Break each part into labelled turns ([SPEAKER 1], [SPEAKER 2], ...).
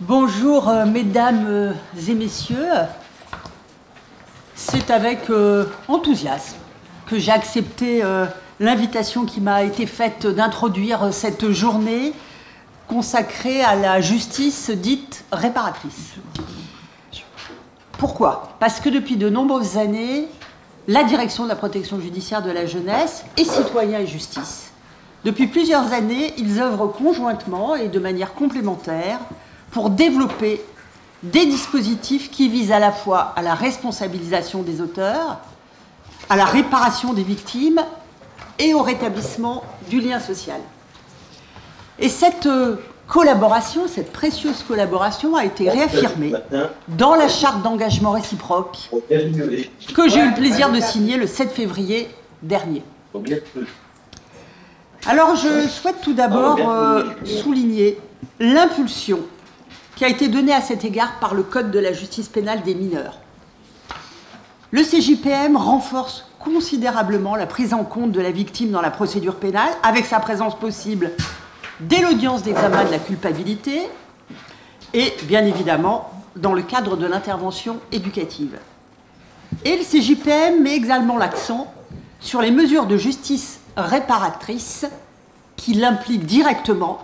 [SPEAKER 1] Bonjour mesdames et messieurs, c'est avec enthousiasme que j'ai accepté l'invitation qui m'a été faite d'introduire cette journée consacrée à la justice dite réparatrice. Pourquoi? Parce que depuis de nombreuses années, la direction de la protection judiciaire de la jeunesse et Citoyens et Justice, depuis plusieurs années, ils œuvrent conjointement et de manière complémentaire pour développer des dispositifs qui visent à la fois à la responsabilisation des auteurs, à la réparation des victimes et au rétablissement du lien social. Et cette collaboration, cette précieuse collaboration a été réaffirmée dans la charte d'engagement réciproque que j'ai eu le plaisir de signer le 7 février dernier. Alors je souhaite tout d'abord souligner l'impulsion qui a été donnée à cet égard par le Code de la justice pénale des mineurs. Le CJPM renforce considérablement la prise en compte de la victime dans la procédure pénale, avec sa présence possible dès l'audience d'examen de la culpabilité et, bien évidemment, dans le cadre de l'intervention éducative. Et le CJPM met également l'accent sur les mesures de justice réparatrice qui l'impliquent directement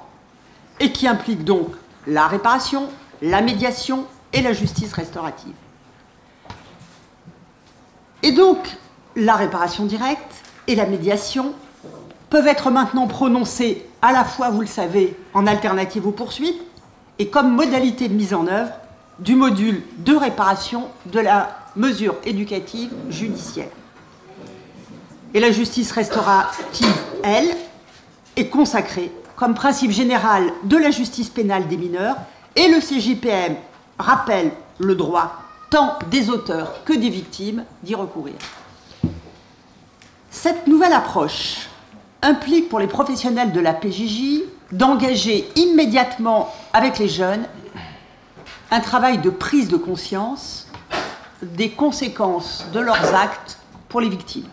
[SPEAKER 1] et qui impliquent donc la réparation, la médiation et la justice restaurative. Et donc, la réparation directe et la médiation peuvent être maintenant prononcées à la fois, vous le savez, en alternative aux poursuites et comme modalité de mise en œuvre du module de réparation de la mesure éducative judiciaire. Et la justice restaurative, elle, est consacrée comme principe général de la justice pénale des mineurs, et le CJPM rappelle le droit tant des auteurs que des victimes d'y recourir. Cette nouvelle approche implique pour les professionnels de la PJJ d'engager immédiatement avec les jeunes un travail de prise de conscience des conséquences de leurs actes pour les victimes.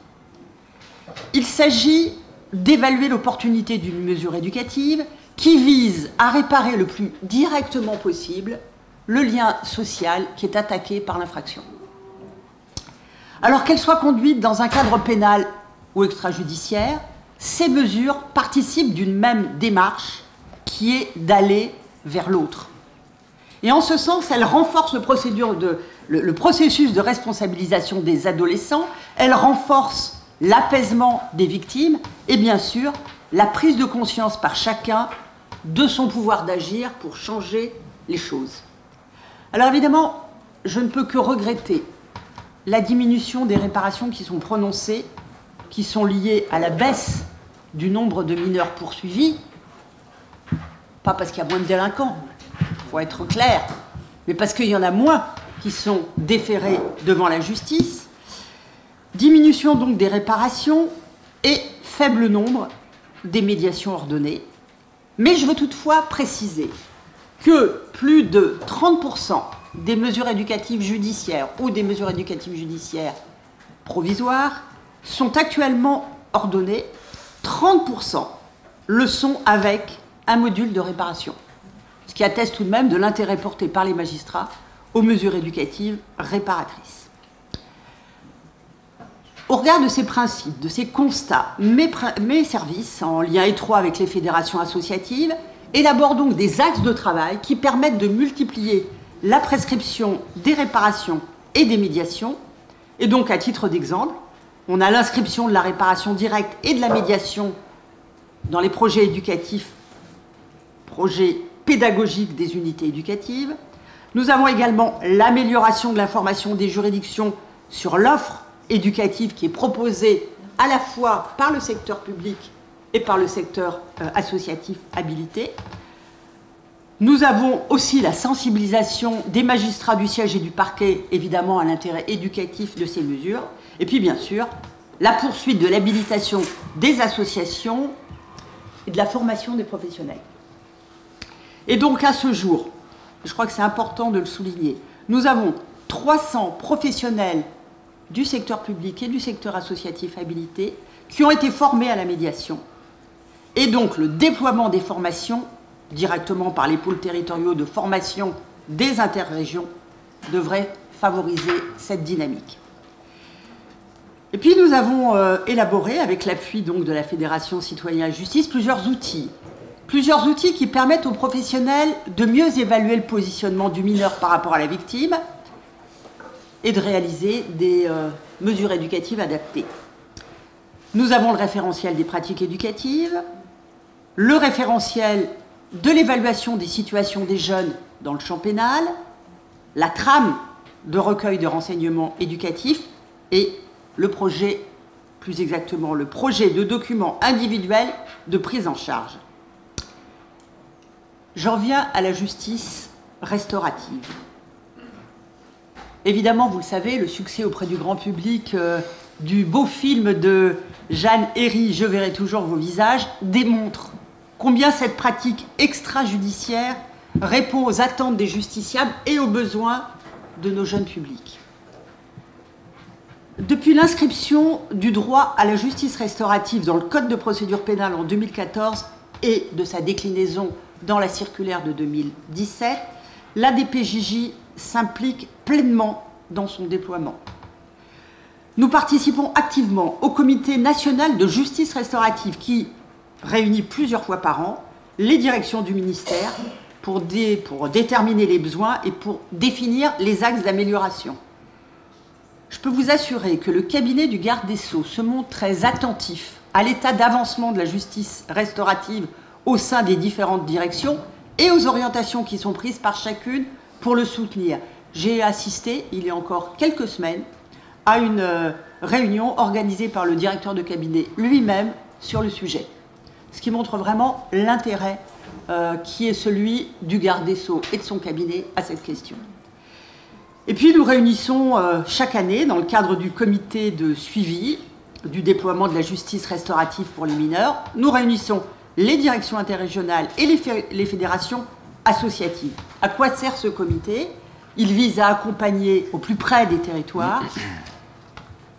[SPEAKER 1] Il s'agit d'évaluer l'opportunité d'une mesure éducative qui vise à réparer le plus directement possible le lien social qui est attaqué par l'infraction. Alors qu'elle soit conduite dans un cadre pénal ou extrajudiciaire, ces mesures participent d'une même démarche qui est d'aller vers l'autre. Et en ce sens, elles renforcent le processus de responsabilisation des adolescents, elles renforcent l'apaisement des victimes et bien sûr la prise de conscience par chacun de son pouvoir d'agir pour changer les choses. Alors évidemment, je ne peux que regretter la diminution des réparations qui sont prononcées, qui sont liées à la baisse du nombre de mineurs poursuivis, pas parce qu'il y a moins de délinquants, il faut être clair, mais parce qu'il y en a moins qui sont déférés devant la justice. Diminution donc des réparations et faible nombre des médiations ordonnées. Mais je veux toutefois préciser que plus de 30% des mesures éducatives judiciaires ou des mesures éducatives judiciaires provisoires sont actuellement ordonnées. 30% le sont avec un module de réparation, ce qui atteste tout de même de l'intérêt porté par les magistrats aux mesures éducatives réparatrices. Au regard de ces principes, de ces constats, mes services, en lien étroit avec les fédérations associatives, élaborent donc des axes de travail qui permettent de multiplier la prescription des réparations et des médiations. Et donc, à titre d'exemple, on a l'inscription de la réparation directe et de la médiation dans les projets éducatifs, projets pédagogiques des unités éducatives. Nous avons également l'amélioration de l'information des juridictions sur l'offre éducative qui est proposée à la fois par le secteur public et par le secteur associatif habilité. Nous avons aussi la sensibilisation des magistrats du siège et du parquet, évidemment, à l'intérêt éducatif de ces mesures. Et puis, bien sûr, la poursuite de l'habilitation des associations et de la formation des professionnels. Et donc, à ce jour, je crois que c'est important de le souligner, nous avons 300 professionnels du secteur public et du secteur associatif habilité qui ont été formés à la médiation. Et donc le déploiement des formations directement par les pôles territoriaux de formation des interrégions, devrait favoriser cette dynamique. Et puis nous avons élaboré, avec l'appui donc de la Fédération Citoyens et Justice, plusieurs outils qui permettent aux professionnels de mieux évaluer le positionnement du mineur par rapport à la victime et de réaliser des mesures éducatives adaptées. Nous avons le référentiel des pratiques éducatives, le référentiel de l'évaluation des situations des jeunes dans le champ pénal, la trame de recueil de renseignements éducatifs et le projet, plus exactement le projet de document individuel de prise en charge. J'en viens à la justice restaurative. Évidemment, vous le savez, le succès auprès du grand public du beau film de Jeanne Herry, Je verrai toujours vos visages, démontre combien cette pratique extrajudiciaire répond aux attentes des justiciables et aux besoins de nos jeunes publics. Depuis l'inscription du droit à la justice restaurative dans le Code de procédure pénale en 2014 et de sa déclinaison dans la circulaire de 2017, l'ADPJJ s'implique pleinement dans son déploiement. Nous participons activement au Comité national de justice restaurative qui réunit plusieurs fois par an les directions du ministère pour déterminer les besoins et pour définir les axes d'amélioration. Je peux vous assurer que le cabinet du garde des Sceaux se montre très attentif à l'état d'avancement de la justice restaurative au sein des différentes directions et aux orientations qui sont prises par chacune pour le soutenir. J'ai assisté, il y a encore quelques semaines, à une réunion organisée par le directeur de cabinet lui-même sur le sujet. Ce qui montre vraiment l'intérêt qui est celui du garde des Sceaux et de son cabinet à cette question. Et puis nous réunissons chaque année, dans le cadre du comité de suivi du déploiement de la justice restaurative pour les mineurs, nous réunissons les directions interrégionales et les fédérations associatives. À quoi sert ce comité? Il vise à accompagner au plus près des territoires,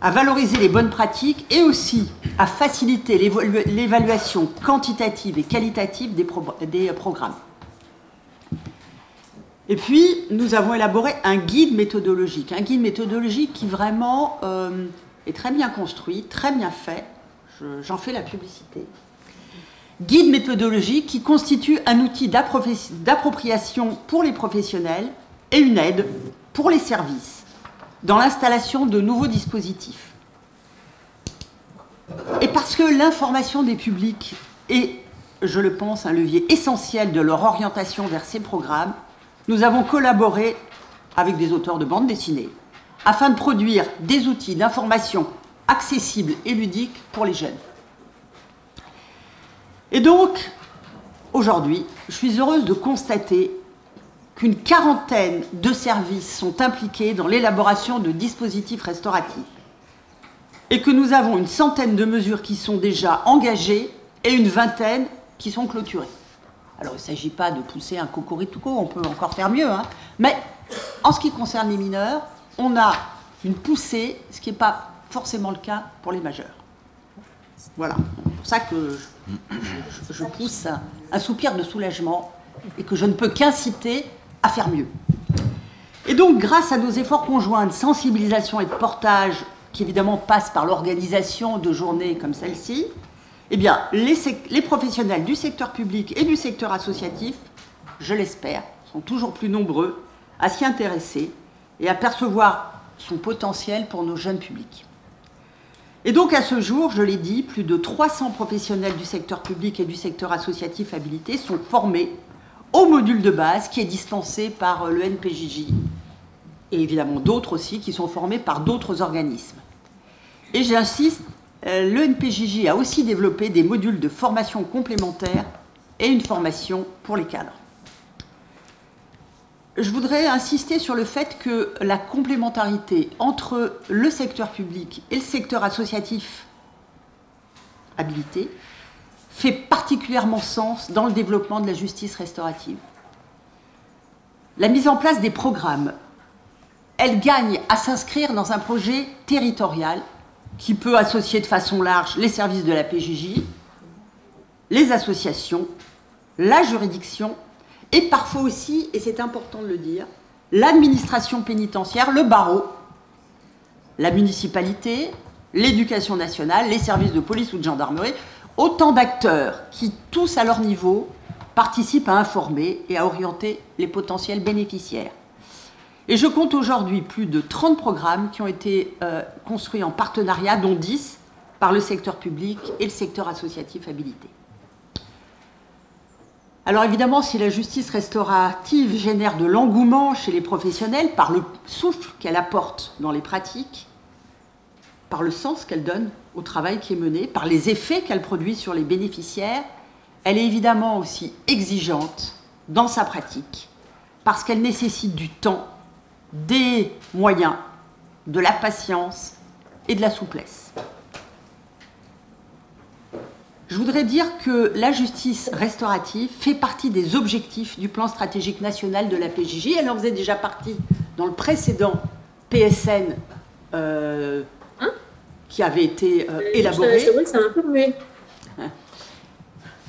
[SPEAKER 1] à valoriser les bonnes pratiques et aussi à faciliter l'évaluation quantitative et qualitative des programmes. Et puis, nous avons élaboré un guide méthodologique qui vraiment est très bien construit, très bien fait. J'en fais la publicité. Guide méthodologique qui constitue un outil d'appropriation pour les professionnels et une aide pour les services dans l'installation de nouveaux dispositifs. Et parce que l'information des publics est, je le pense, un levier essentiel de leur orientation vers ces programmes, nous avons collaboré avec des auteurs de bandes dessinées afin de produire des outils d'information accessibles et ludiques pour les jeunes. Et donc, aujourd'hui, je suis heureuse de constater qu'une quarantaine de services sont impliqués dans l'élaboration de dispositifs restauratifs et que nous avons une centaine de mesures qui sont déjà engagées et une vingtaine qui sont clôturées. Alors, il ne s'agit pas de pousser un cocorico, on peut encore faire mieux, hein. Mais en ce qui concerne les mineurs, on a une poussée, ce qui n'est pas forcément le cas pour les majeurs. Voilà, c'est pour ça que je pousse un soupir de soulagement et que je ne peux qu'inciter à faire mieux. Et donc, grâce à nos efforts conjoints de sensibilisation et de portage, qui évidemment passent par l'organisation de journées comme celle-ci, eh bien, les professionnels du secteur public et du secteur associatif, je l'espère, sont toujours plus nombreux à s'y intéresser et à percevoir son potentiel pour nos jeunes publics. Et donc, à ce jour, je l'ai dit, plus de 300 professionnels du secteur public et du secteur associatif habilités sont formés au module de base qui est dispensé par le NPJJ et évidemment d'autres aussi qui sont formés par d'autres organismes. Et j'insiste, le NPJJ a aussi développé des modules de formation complémentaire et une formation pour les cadres. Je voudrais insister sur le fait que la complémentarité entre le secteur public et le secteur associatif habilité fait particulièrement sens dans le développement de la justice restaurative. La mise en place des programmes, elle gagne à s'inscrire dans un projet territorial qui peut associer de façon large les services de la PJJ, les associations la juridiction et parfois aussi, et c'est important de le dire, l'administration pénitentiaire, le barreau, la municipalité, l'éducation nationale, les services de police ou de gendarmerie, autant d'acteurs qui, tous à leur niveau, participent à informer et à orienter les potentiels bénéficiaires. Et je compte aujourd'hui plus de 30 programmes qui ont été construits en partenariat, dont 10 par le secteur public et le secteur associatif habilité. Alors évidemment, si la justice restaurative génère de l'engouement chez les professionnels par le souffle qu'elle apporte dans les pratiques, par le sens qu'elle donne au travail qui est mené, par les effets qu'elle produit sur les bénéficiaires, elle est évidemment aussi exigeante dans sa pratique, parce qu'elle nécessite du temps, des moyens, de la patience et de la souplesse. Je voudrais dire que la justice restaurative fait partie des objectifs du plan stratégique national de la PJJ. Elle en faisait déjà partie dans le précédent PSN qui avait été élaboré.
[SPEAKER 2] C'est vrai que c'est un peu muet.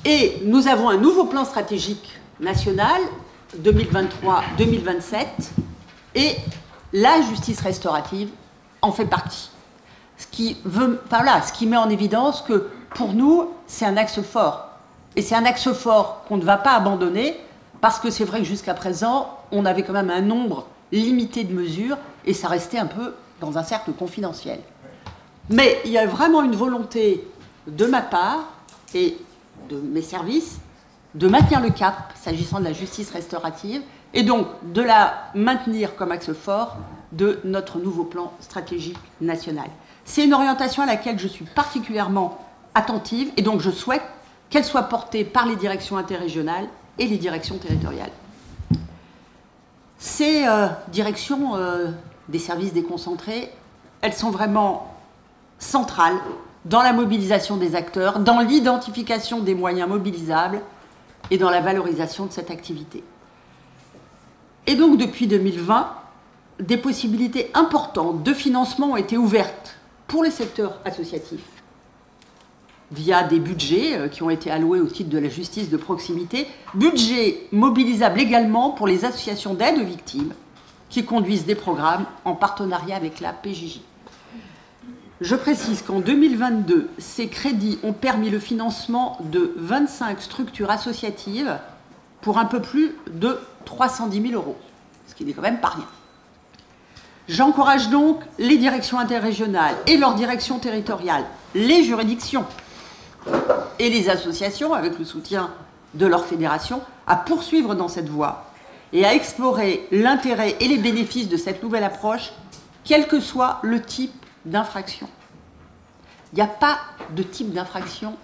[SPEAKER 1] Et nous avons un nouveau plan stratégique national 2023-2027 et la justice restaurative en fait partie. Ce qui met en évidence que pour nous, c'est un axe fort. Et c'est un axe fort qu'on ne va pas abandonner parce que c'est vrai que jusqu'à présent, on avait quand même un nombre limité de mesures et ça restait un peu dans un cercle confidentiel. Mais il y a vraiment une volonté de ma part et de mes services de maintenir le cap s'agissant de la justice restaurative et donc de la maintenir comme axe fort de notre nouveau plan stratégique national. C'est une orientation à laquelle je suis particulièrement attentive et donc je souhaite qu'elle soit portée par les directions interrégionales et les directions territoriales. Ces directions des services déconcentrés, elles sont vraiment centrales dans la mobilisation des acteurs, dans l'identification des moyens mobilisables et dans la valorisation de cette activité. Et donc depuis 2020, des possibilités importantes de financement ont été ouvertes pour le secteur associatif via des budgets qui ont été alloués au titre de la justice de proximité, budgets mobilisables également pour les associations d'aide aux victimes qui conduisent des programmes en partenariat avec la PJJ. Je précise qu'en 2022, ces crédits ont permis le financement de 25 structures associatives pour un peu plus de 310 000 €, ce qui n'est quand même pas rien. J'encourage donc les directions interrégionales et leurs directions territoriales, les juridictions et les associations, avec le soutien de leur fédération, à poursuivre dans cette voie et à explorer l'intérêt et les bénéfices de cette nouvelle approche, quel que soit le type d'infraction. Il n'y a pas de type d'infraction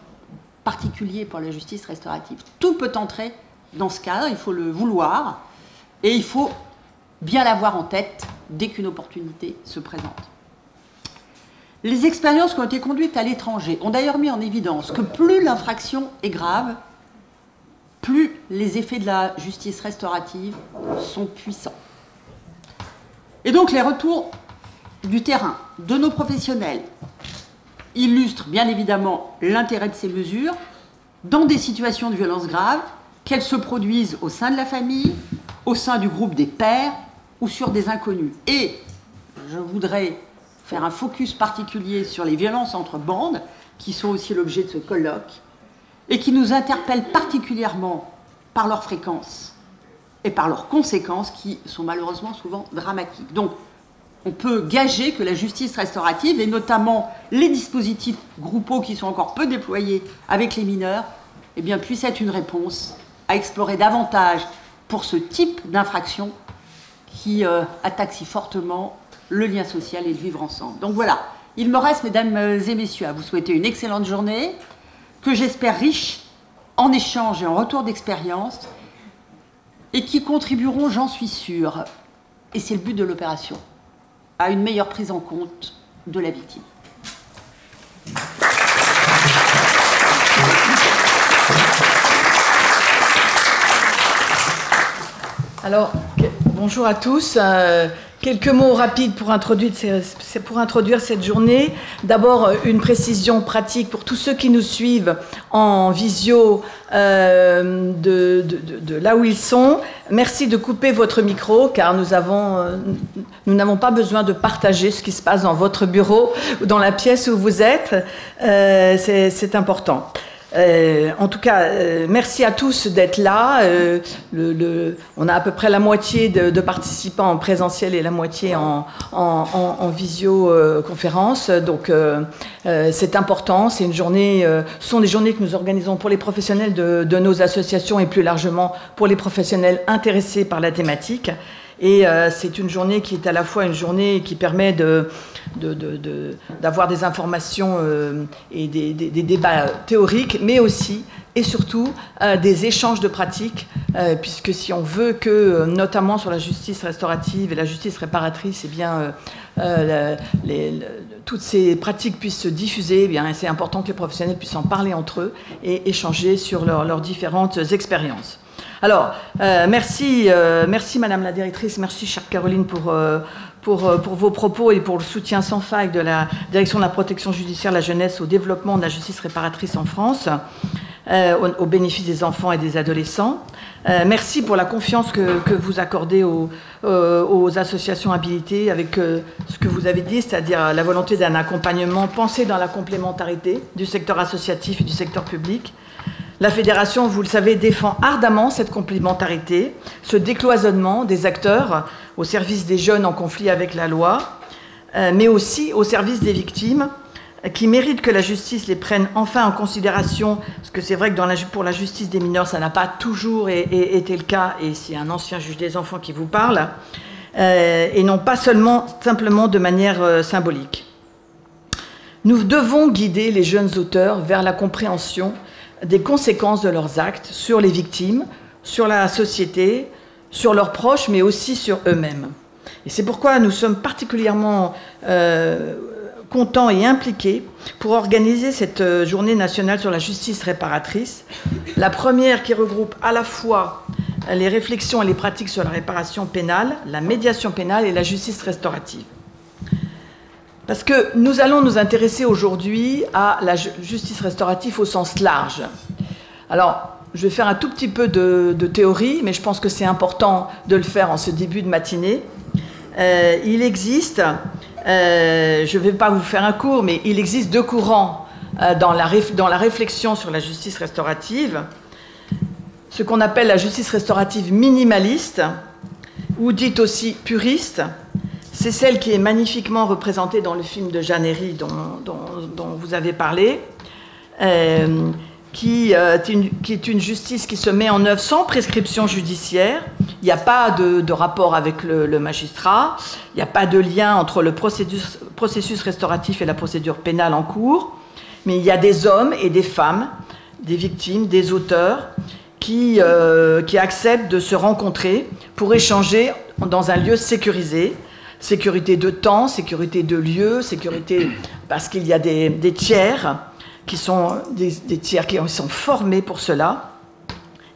[SPEAKER 1] particulier pour la justice restaurative. Tout peut entrer dans ce cadre, il faut le vouloir et il faut bien l'avoir en tête dès qu'une opportunité se présente. Les expériences qui ont été conduites à l'étranger ont d'ailleurs mis en évidence que plus l'infraction est grave, plus les effets de la justice restaurative sont puissants. Et donc les retours du terrain de nos professionnels illustrent bien évidemment l'intérêt de ces mesures dans des situations de violence grave, qu'elles se produisent au sein de la famille, au sein du groupe des pairs ou sur des inconnus. Et je voudrais faire un focus particulier sur les violences entre bandes, qui sont aussi l'objet de ce colloque, et qui nous interpellent particulièrement par leur fréquence et par leurs conséquences, qui sont malheureusement souvent dramatiques. Donc, on peut gager que la justice restaurative, et notamment les dispositifs groupaux qui sont encore peu déployés avec les mineurs, eh bien, puissent être une réponse à explorer davantage pour ce type d'infraction qui attaque si fortement le lien social et le vivre ensemble. Donc voilà, il me reste, mesdames et messieurs, à vous souhaiter une excellente journée, que j'espère riche en échanges et en retours d'expérience, et qui contribueront, j'en suis sûre, et c'est le but de l'opération, à une meilleure prise en compte de la victime.
[SPEAKER 3] Alors, bonjour à tous.
[SPEAKER 2] Quelques mots rapides pour introduire cette journée. D'abord, une précision pratique pour tous ceux qui nous suivent en visio de là où ils sont. Merci de couper votre micro car nous n'avons pas besoin de partager ce qui se passe dans votre bureau ou dans la pièce où vous êtes. C'est important. En tout cas, merci à tous d'être là. On a à peu près la moitié de participants en présentiel et la moitié en visioconférence. Donc, c'est important. C'est une journée, ce sont des journées que nous organisons pour les professionnels de nos associations et plus largement pour les professionnels intéressés par la thématique. Et c'est une journée qui est à la fois une journée qui permet d'avoir des informations et des débats théoriques, mais aussi et surtout des échanges de pratiques, puisque si on veut que, notamment sur la justice restaurative et la justice réparatrice, eh bien, toutes ces pratiques puissent se diffuser, eh bien, c'est important que les professionnels puissent en parler entre eux et échanger sur leurs différentes expériences. Alors, merci Madame la Directrice, merci chère Caroline pour vos propos et pour le soutien sans faille de la Direction de la protection judiciaire, la jeunesse, au développement de la justice réparatrice en France, au bénéfice des enfants et des adolescents. Merci pour la confiance que vous accordez aux associations habilitées avec ce que vous avez dit, c'est-à-dire la volonté d'un accompagnement pensé dans la complémentarité du secteur associatif et du secteur public. La Fédération, vous le savez, défend ardemment cette complémentarité, ce décloisonnement des acteurs au service des jeunes en conflit avec la loi, mais aussi au service des victimes qui méritent que la justice les prenne enfin en considération, parce que c'est vrai que pour la justice des mineurs, ça n'a pas toujours été le cas, et c'est un ancien juge des enfants qui vous parle, et non pas simplement de manière symbolique. Nous devons guider les jeunes auteurs vers la compréhension des conséquences de leurs actes sur les victimes, sur la société, sur leurs proches, mais aussi sur eux-mêmes. Et c'est pourquoi nous sommes particulièrement contents et impliqués pour organiser cette journée nationale sur la justice réparatrice, la première qui regroupe à la fois les réflexions et les pratiques sur la réparation pénale, la médiation pénale et la justice restaurative. Parce que nous allons nous intéresser aujourd'hui à la justice restaurative au sens large. Alors, je vais faire un tout petit peu de théorie, mais je pense que c'est important de le faire en ce début de matinée. Il existe, je ne vais pas vous faire un cours, mais il existe deux courants dans la réflexion sur la justice restaurative. Ce qu'on appelle la justice restaurative minimaliste, ou dite aussi puriste. C'est celle qui est magnifiquement représentée dans le film de Jeanne Herry dont vous avez parlé, qui est une justice qui se met en œuvre sans prescription judiciaire. Il n'y a pas de rapport avec le magistrat, il n'y a pas de lien entre le processus restauratif et la procédure pénale en cours, mais il y a des hommes et des femmes, des victimes, des auteurs, qui acceptent de se rencontrer pour échanger dans un lieu sécurisé. Sécurité de temps, sécurité de lieu, sécurité parce qu'il y a des tiers qui sont des tiers qui sont formés pour cela,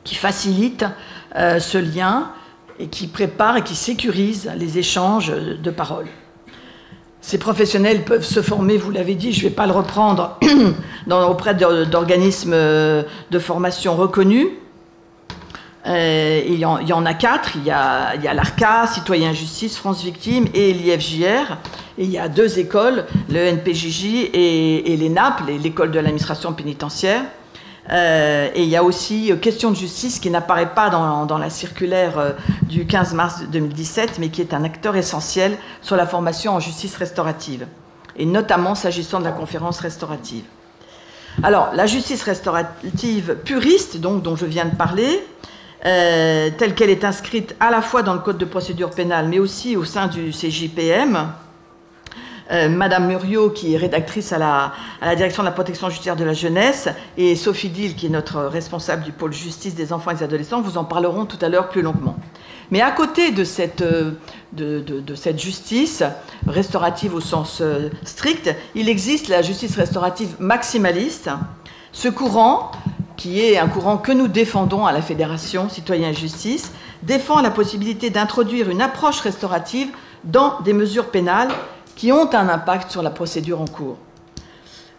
[SPEAKER 2] qui facilitent ce lien et qui préparent et qui sécurisent les échanges de paroles. Ces professionnels peuvent se former, vous l'avez dit, je ne vais pas le reprendre, auprès d'organismes de formation reconnus. Il y en a 4, il y a l'ARCA, Citoyen Justice, France Victimes et l'IFJR. Et il y a 2 écoles, le NPJJ et l'ENAP, l'école de l'administration pénitentiaire. Et il y a aussi Question de justice qui n'apparaît pas dans la circulaire du 15 mars 2017, mais qui est un acteur essentiel sur la formation en justice restaurative, et notamment s'agissant de la conférence restaurative. Alors, la justice restaurative puriste, donc, dont je viens de parler, telle qu'elle est inscrite à la fois dans le Code de procédure pénale, mais aussi au sein du CJPM. Madame Muriot, qui est rédactrice à la Direction de la protection judiciaire de la jeunesse, et Sophie Dill, qui est notre responsable du pôle justice des enfants et des adolescents, vous en parleront tout à l'heure plus longuement. Mais à côté de cette justice restaurative au sens strict, il existe la justice restaurative maximaliste, ce courant qui est un courant que nous défendons à la Fédération Citoyen et Justice, défend la possibilité d'introduire une approche restaurative dans des mesures pénales qui ont un impact sur la procédure en cours.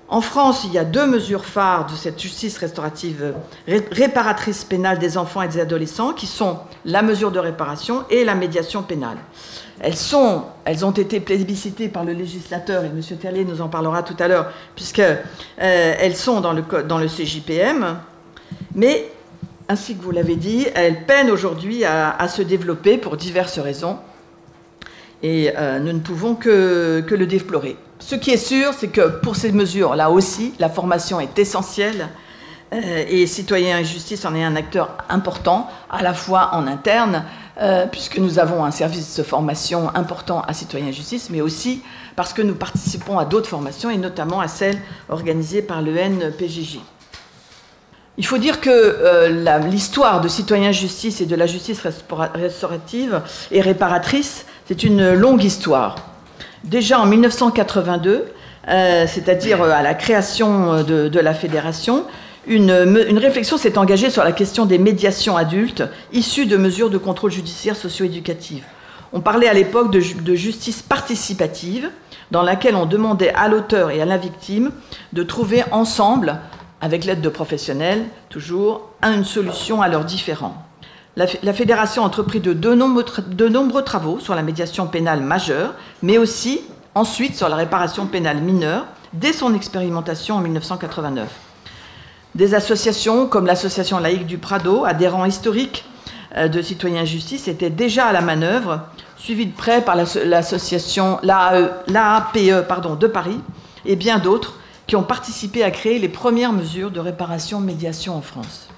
[SPEAKER 2] En France, il y a 2 mesures phares de cette justice restaurative réparatrice pénale des enfants et des adolescents, qui sont la mesure de réparation et la médiation pénale. Elles ont été plébiscitées par le législateur, et M. Terlier nous en parlera tout à l'heure, puisqu'elles sont dans le CJPM, mais, ainsi que vous l'avez dit, elles peinent aujourd'hui à se développer pour diverses raisons, et nous ne pouvons que le déplorer. Ce qui est sûr, c'est que pour ces mesures, là aussi, la formation est essentielle, et Citoyens et Justice en est un acteur important, à la fois en interne, puisque nous avons un service de formation important à Citoyens et Justice, mais aussi parce que nous participons à d'autres formations, et notamment à celles organisées par l'ENPJJ. Il faut dire que l'histoire de Citoyens et Justice et de la justice restaurative et réparatrice, c'est une longue histoire. Déjà en 1982, c'est-à-dire à la création de la fédération, une réflexion s'est engagée sur la question des médiations adultes issues de mesures de contrôle judiciaire socio-éducative. On parlait à l'époque de justice participative, dans laquelle on demandait à l'auteur et à la victime de trouver ensemble, avec l'aide de professionnels, toujours, une solution à leurs différends. La fédération a entrepris de nombreux travaux sur la médiation pénale majeure, mais aussi ensuite sur la réparation pénale mineure, dès son expérimentation en 1989. Des associations comme l'association laïque du Prado, adhérent historique de Citoyens et Justice, étaient déjà à la manœuvre, suivies de près par l'association l'AAPE de Paris et bien d'autres qui ont participé à créer les premières mesures de réparation-médiation en France.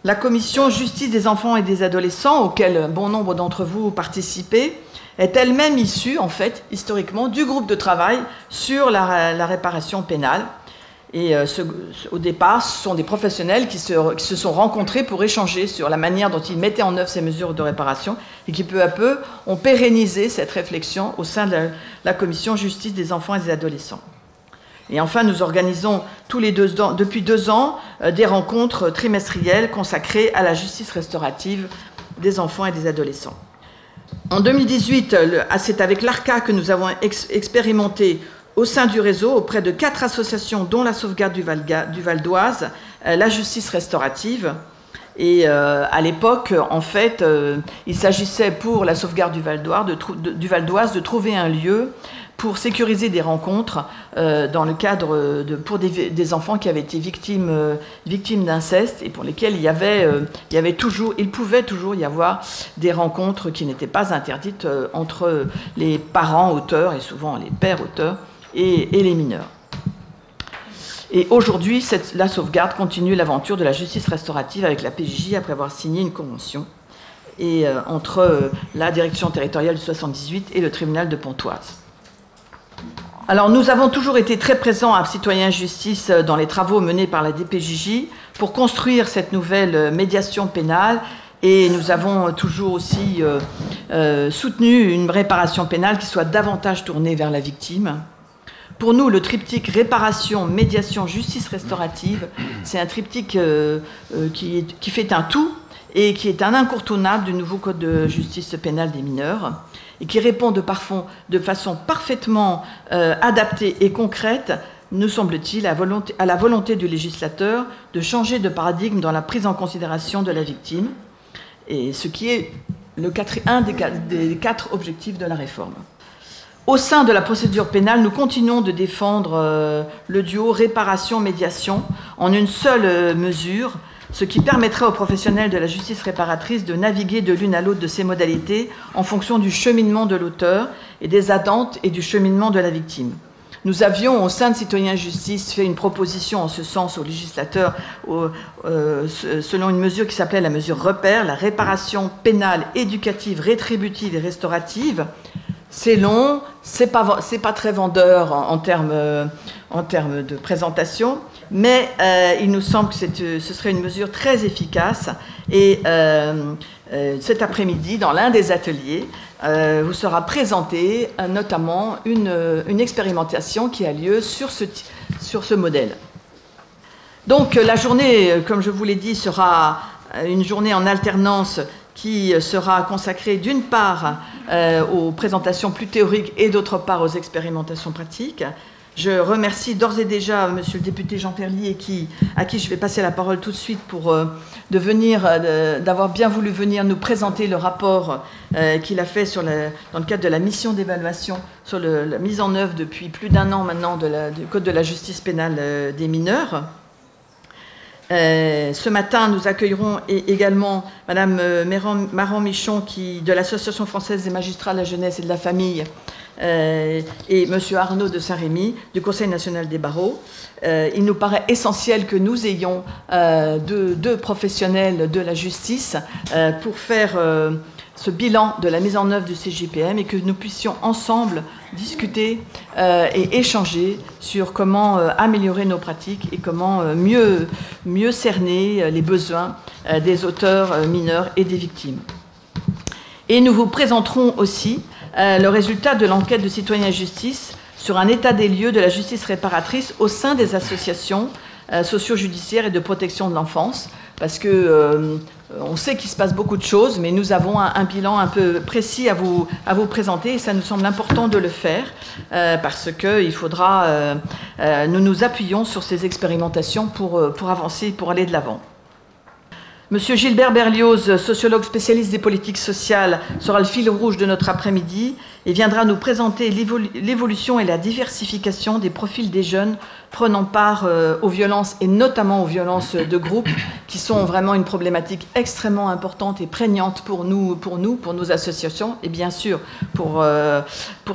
[SPEAKER 2] La commission Justice des enfants et des adolescents, auquel bon nombre d'entre vous participez, est elle-même issue, en fait, historiquement, du groupe de travail sur la réparation pénale. Et au départ, ce sont des professionnels qui se sont rencontrés pour échanger sur la manière dont ils mettaient en œuvre ces mesures de réparation et qui, peu à peu, ont pérennisé cette réflexion au sein de la commission Justice des enfants et des adolescents. Et enfin, nous organisons depuis 2 ans des rencontres trimestrielles consacrées à la justice restaurative des enfants et des adolescents. En 2018, c'est avec l'ARCA que nous avons expérimenté au sein du réseau, auprès de 4 associations, dont la Sauvegarde du Val d'Oise, la justice restaurative. Et à l'époque, en fait, il s'agissait pour la Sauvegarde du Val d'Oise de trouver un lieu pour sécuriser des rencontres dans le cadre pour des enfants qui avaient été victimes d'inceste et pour lesquels il pouvait toujours y avoir des rencontres qui n'étaient pas interdites entre les parents auteurs et souvent les pères auteurs et les mineurs. Et aujourd'hui, la sauvegarde continue l'aventure de la justice restaurative avec la PJJ après avoir signé une convention entre la direction territoriale du 78 et le tribunal de Pontoise. Alors, nous avons toujours été très présents à Citoyens et Justice dans les travaux menés par la DPJJ pour construire cette nouvelle médiation pénale et nous avons toujours aussi soutenu une réparation pénale qui soit davantage tournée vers la victime. Pour nous, le triptyque réparation, médiation, justice restaurative, c'est un triptyque qui fait un tout et qui est un incontournable du nouveau code de justice pénale des mineurs et qui répond de façon parfaitement adaptée et concrète, nous semble-t-il, à la volonté du législateur de changer de paradigme dans la prise en considération de la victime, et ce qui est un des 4 objectifs de la réforme. Au sein de la procédure pénale, nous continuons de défendre le duo réparation-médiation en une seule mesure, ce qui permettrait aux professionnels de la justice réparatrice de naviguer de l'une à l'autre de ces modalités en fonction du cheminement de l'auteur et des attentes et du cheminement de la victime. Nous avions, au sein de Citoyens et Justice, fait une proposition en ce sens au législateur selon une mesure qui s'appelait la mesure repère, la réparation pénale, éducative, rétributive et restaurative. C'est long, c'est pas très vendeur en termes de présentation, mais il nous semble que ce serait une mesure très efficace. Et cet après-midi, dans l'un des ateliers, vous sera présentée notamment une expérimentation qui a lieu sur ce modèle. Donc la journée, comme je vous l'ai dit, sera une journée en alternance qui sera consacré d'une part aux présentations plus théoriques et d'autre part aux expérimentations pratiques. Je remercie d'ores et déjà Monsieur le député Jean Terlier, à qui je vais passer la parole tout de suite pour d'avoir bien voulu venir nous présenter le rapport qu'il a fait dans le cadre de la mission d'évaluation sur la mise en œuvre depuis plus d'1 an maintenant du Code de la justice pénale des mineurs. Ce matin, nous accueillerons également Madame Maran-Michon de l'Association française des magistrats de la jeunesse et de la famille, et Monsieur Arnaud de Saint-Rémy du Conseil national des barreaux. Il nous paraît essentiel que nous ayons deux professionnels de la justice pour faire ce bilan de la mise en œuvre du CJPM et que nous puissions ensemble discuter et échanger sur comment améliorer nos pratiques et comment mieux cerner les besoins des auteurs mineurs et des victimes. Et nous vous présenterons aussi le résultat de l'enquête de Citoyens et Justice sur un état des lieux de la justice réparatrice au sein des associations socio-judiciaires et de protection de l'enfance, parce que on sait qu'il se passe beaucoup de choses, mais nous avons un bilan un peu précis à vous présenter, et ça nous semble important de le faire, parce qu'il faudra, nous nous appuyons sur ces expérimentations pour avancer, pour aller de l'avant. Monsieur Gilbert Berlioz, sociologue spécialiste des politiques sociales, sera le fil rouge de notre après-midi et viendra nous présenter l'évolution et la diversification des profils des jeunes prenant part aux violences et notamment aux violences de groupe, qui sont vraiment une problématique extrêmement importante et prégnante pour nos associations et bien sûr pour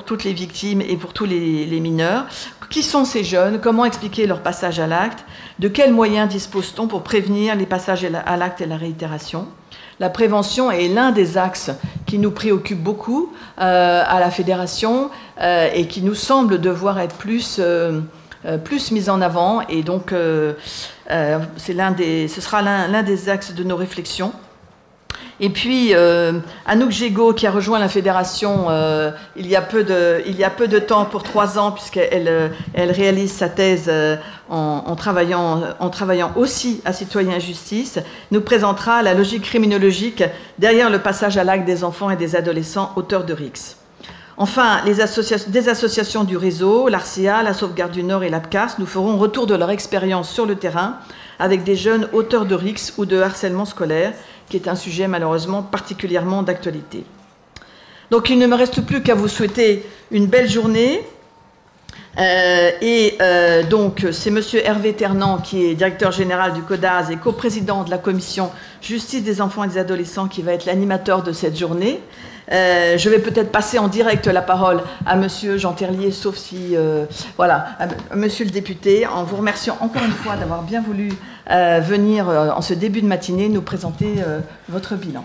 [SPEAKER 2] toutes les victimes et pour tous les mineurs. Qui sont ces jeunes? Comment expliquer leur passage à l'acte? De quels moyens dispose-t-on pour prévenir les passages à l'acte et la réitération? La prévention est l'un des axes qui nous préoccupe beaucoup à la Fédération et qui nous semble devoir être plus mis en avant. Et donc, ce sera l'un des axes de nos réflexions. Et puis, Anouk Gégaud, qui a rejoint la Fédération il y a peu de temps, pour 3 ans, puisqu'elle réalise sa thèse en travaillant aussi à Citoyens et Justice, nous présentera la logique criminologique derrière le passage à l'acte des enfants et des adolescents auteurs de RICS. Enfin, des associations du réseau, l'ARCEA, la Sauvegarde du Nord et l'APCAS, nous feront retour de leur expérience sur le terrain avec des jeunes auteurs de RICS ou de harcèlement scolaire, qui est un sujet malheureusement particulièrement d'actualité. Donc il ne me reste plus qu'à vous souhaiter une belle journée. Donc c'est Monsieur Hervé Ternant, qui est directeur général du CODAS et coprésident de la commission Justice des enfants et des adolescents, qui va être l'animateur de cette journée. Je vais peut-être passer en direct la parole à Monsieur Jean Terlier, sauf si, voilà, à Monsieur le député, en vous remerciant encore une fois d'avoir bien voulu venir en ce début de matinée nous présenter votre bilan.